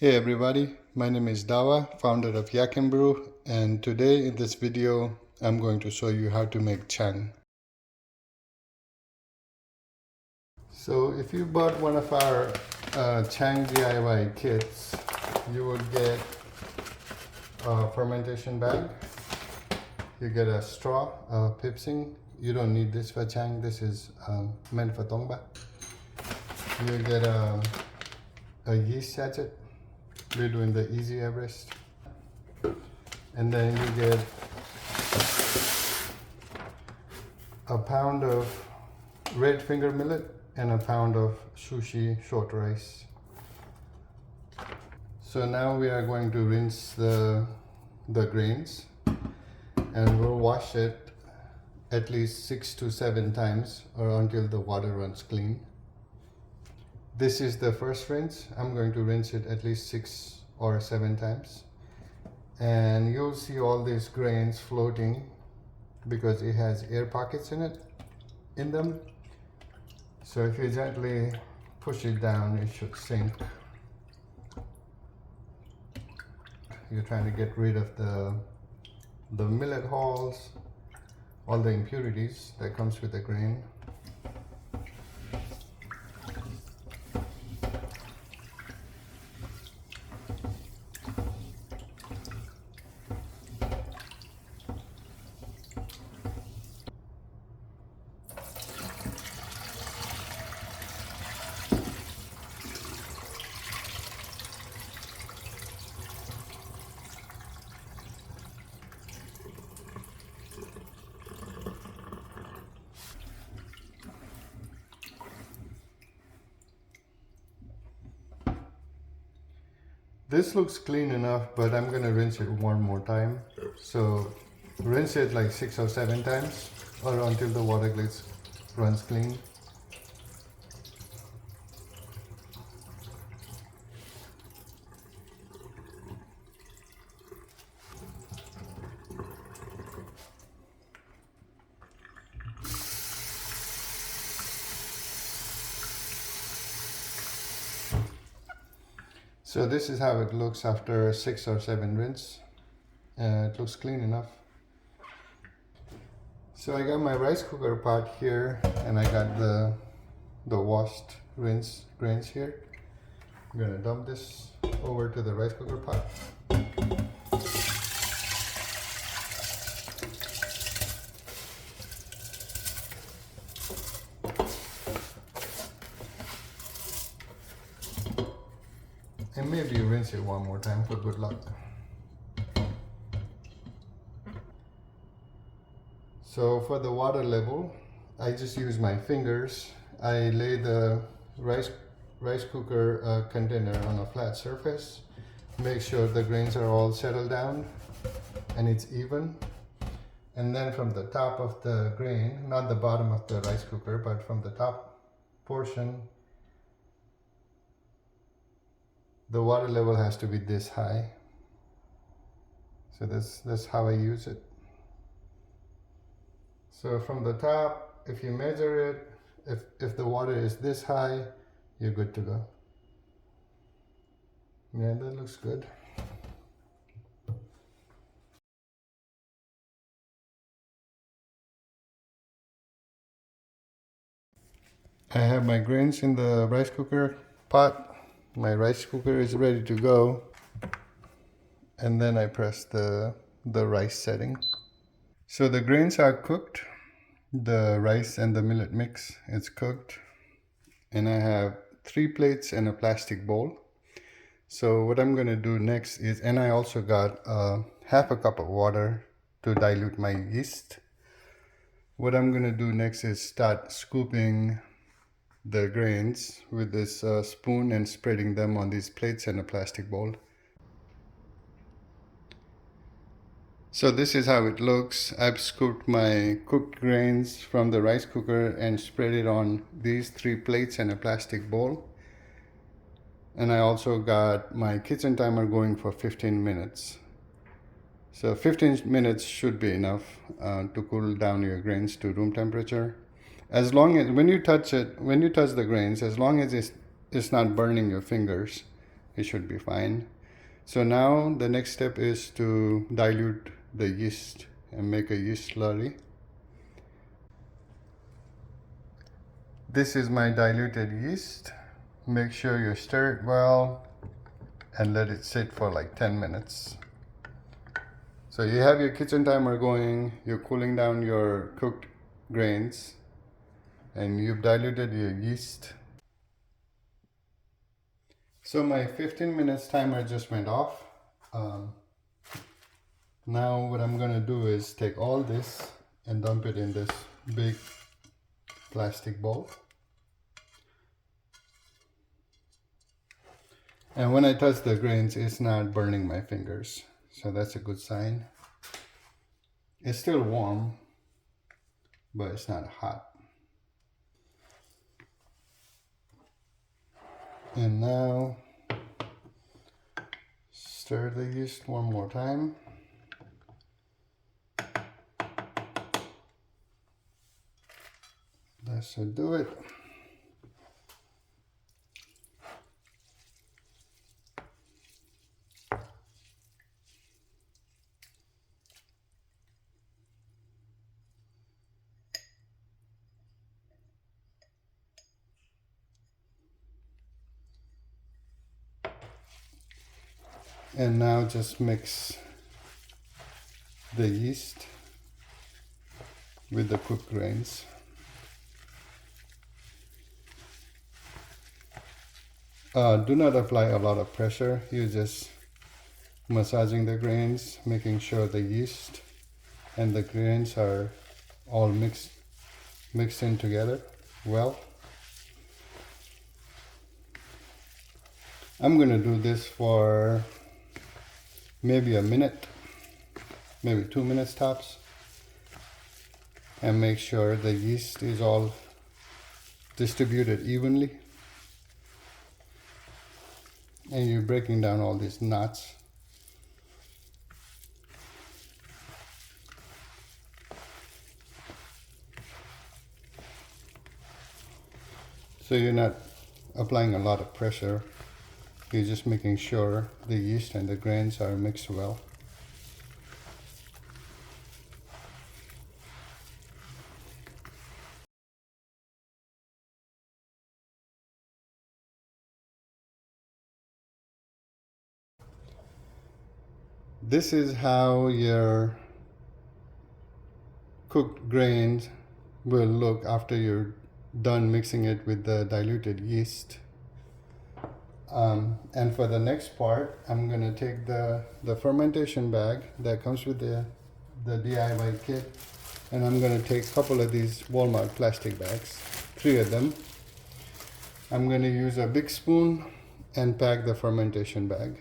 Hey everybody, my name is Dawa, founder of Yak&Brew, and today in this video I'm going to show you how to make Chhaang. So if you bought one of our Chhaang DIY kits, you would get a fermentation bag, you get a straw, a pipsing. You don't need this for Chhaang, this is meant for Tongba. You get a yeast sachet. We're doing the Easy Everest. And then you get a pound of red finger millet and a pound of sushi short rice. So now we are going to rinse the grains, and we'll wash it at least 6 to 7 times or until the water runs clean. This is the first rinse. I'm going to rinse it at least 6 or 7 times. And you'll see all these grains floating because it has air pockets in them. So if you gently push it down, it should sink. You're trying to get rid of the millet hulls, all the impurities that comes with the grain. This looks clean enough, but I'm gonna rinse it one more time. So rinse it like 6 or 7 times or until the water runs clean. So this is how it looks after 6 or 7 rinse. It looks clean enough. So I got my rice cooker pot here, and I got the washed rinse grains here. I'm gonna dump this over to the rice cooker pot. And maybe rinse it one more time for good luck. So for the water level, I just use my fingers. I lay the rice cooker container on a flat surface. Make sure the grains are all settled down and it's even. And then from the top of the grain, not the bottom of the rice cooker, but from the top portion, the water level has to be this high. So that's how I use it. So from the top, if you measure it, if the water is this high, you're good to go. Yeah, that looks good. I have my grains in the rice cooker pot. My rice cooker is ready to go, and then I press the rice setting. So the grains are cooked, the rice and the millet mix is cooked, and I have 3 plates and a plastic bowl. So what I'm going to do next is, and I also got half a cup of water to dilute my yeast. What I'm going to do next is start scooping the grains with this spoon and spreading them on these plates and a plastic bowl. So this is how it looks. I've scooped my cooked grains from the rice cooker and spread it on these 3 plates and a plastic bowl. And I also got my kitchen timer going for 15 minutes. So 15 minutes should be enough to cool down your grains to room temperature. As long as when you touch the grains, as long as it's not burning your fingers, it should be fine. So now the next step is to dilute the yeast and make a yeast slurry. This is my diluted yeast. Make sure you stir it well and let it sit for like 10 minutes. So you have your kitchen timer going, you're cooling down your cooked grains, and you've diluted your yeast. So my 15 minutes timer just went off. Now what I'm gonna do is take all this and dump it in this big plastic bowl. And when I touch the grains, it's not burning my fingers. So that's a good sign. It's still warm, but it's not hot. And now stir the yeast one more time. That should do it. And now just mix the yeast with the cooked grains. Do not apply a lot of pressure. You're just massaging the grains, making sure the yeast and the grains are all mixed in together well. I'm gonna do this for maybe a minute, maybe 2 minutes tops, and make sure the yeast is all distributed evenly. And you're breaking down all these knots. So you're not applying a lot of pressure. You're just making sure the yeast and the grains are mixed well. This is how your cooked grains will look after you're done mixing it with the diluted yeast. And for the next part, I'm going to take the fermentation bag that comes with the DIY kit, and I'm going to take a couple of these Walmart plastic bags, 3 of them. I'm going to use a big spoon and pack the fermentation bag.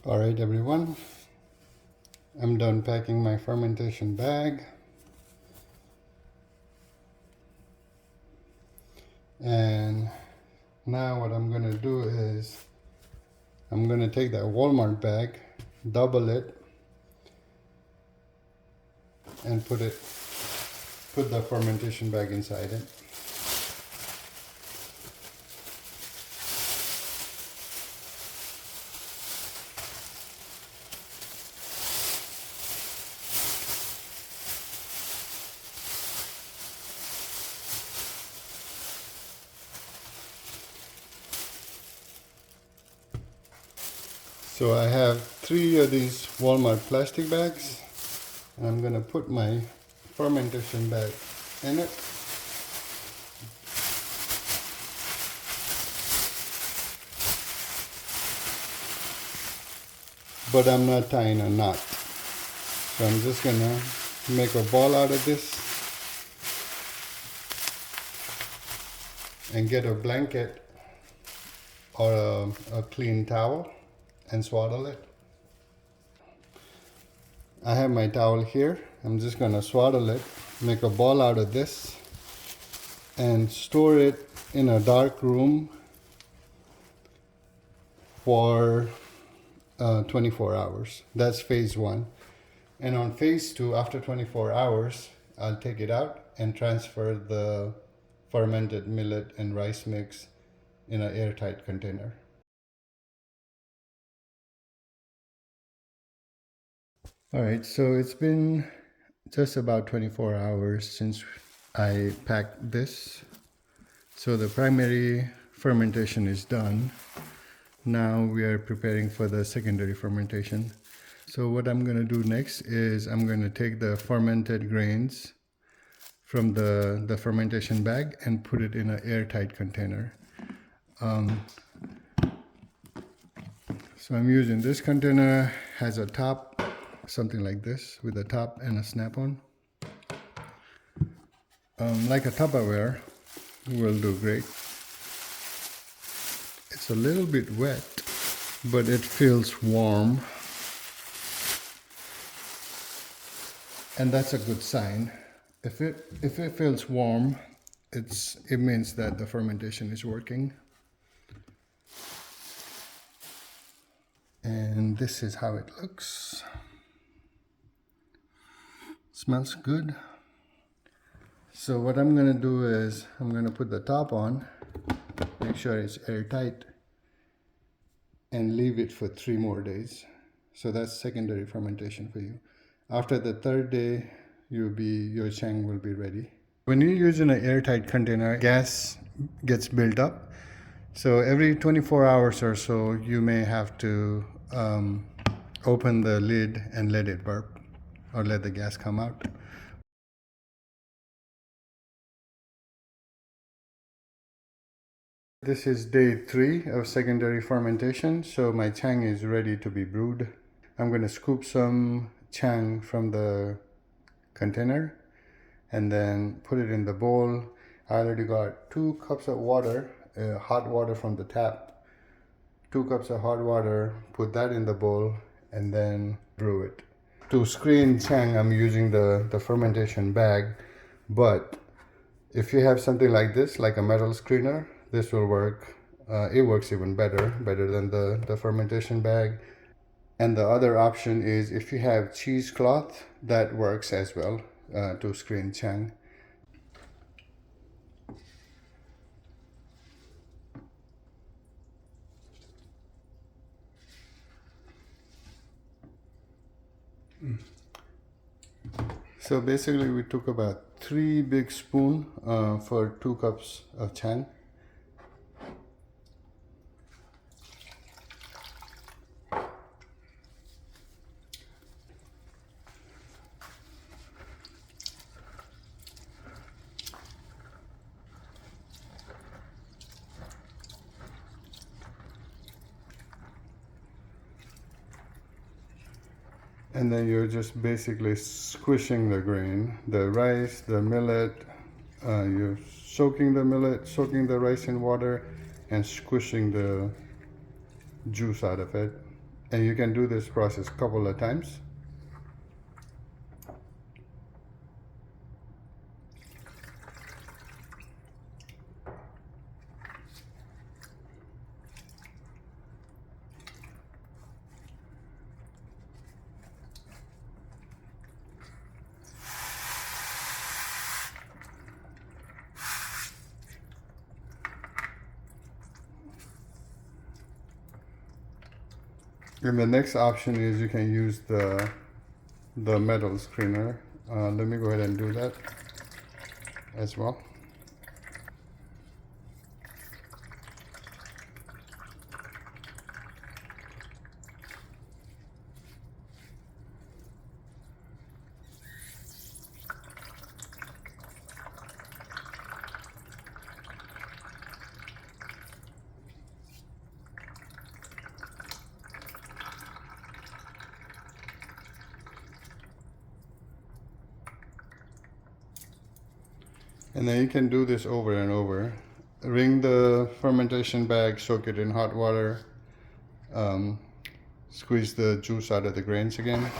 Alright everyone, I'm done packing my fermentation bag. And now what I'm going to do is I'm going to take that Walmart bag, double it, and put the fermentation bag inside it. So I have 3 of these Walmart plastic bags, and I'm going to put my fermentation bag in it. but I'm not tying a knot. So I'm just gonna make a ball out of this and get a blanket or a clean towel and swaddle it. I have my towel here. I'm just gonna swaddle it, make a ball out of this, and store it in a dark room for 24 hours. That's phase 1. And on phase 2, after 24 hours, I'll take it out and transfer the fermented millet and rice mix in an airtight container. All right, so it's been just about 24 hours since I packed this. So the primary fermentation is done. Now we are preparing for the secondary fermentation. So what I'm going to do next is I'm going to take the fermented grains from the fermentation bag and put it in an airtight container. So I'm using this container, has a top, something like this, with a top and a snap-on. Like a Tupperware will do great. It's a little bit wet, but it feels warm. And that's a good sign. If it feels warm, it means that the fermentation is working. And this is how it looks. Smells good. So what I'm gonna do is I'm gonna put the top on, make sure it's airtight, and leave it for 3 more days. So that's secondary fermentation for you. After the 3rd day, your Chhaang will be ready. When you're using an airtight container, gas gets built up. So every 24 hours or so, you may have to open the lid and let it burp or let the gas come out. This is day 3 of secondary fermentation, so my Chhaang is ready to be brewed. I'm going to scoop some Chhaang from the container and then put it in the bowl. I already got 2 cups of water, hot water from the tap. 2 cups of hot water, put that in the bowl and then brew it. To screen Chhaang, I'm using the fermentation bag, but if you have something like this, like a metal screener, this will work. It works even better than the fermentation bag. And the other option is if you have cheesecloth, that works as well to screen Chhaang. So basically we took about 3 big spoons for 2 cups of Chhaang. And then you're just basically squishing the grain, the rice, the millet. You're soaking the millet, soaking the rice in water, and squishing the juice out of it. And you can do this process a couple of times. And the next option is you can use the metal screener. Let me go ahead and do that as well. And then you can do this over and over. Wring the fermentation bag, soak it in hot water, squeeze the juice out of the grains again.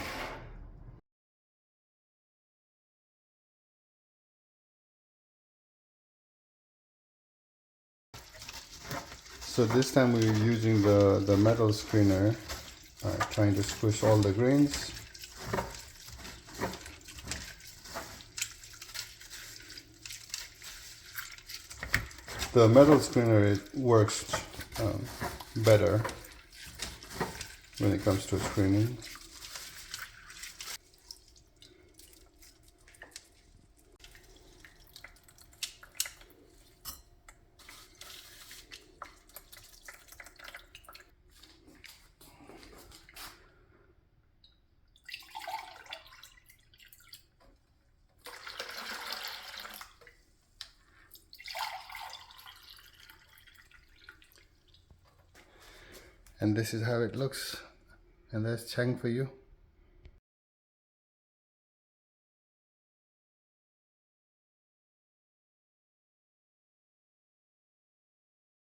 So this time we're using the metal screener, trying to squish all the grains. The metal screener, it works better when it comes to screening. And this is how it looks. And that's Chhaang for you.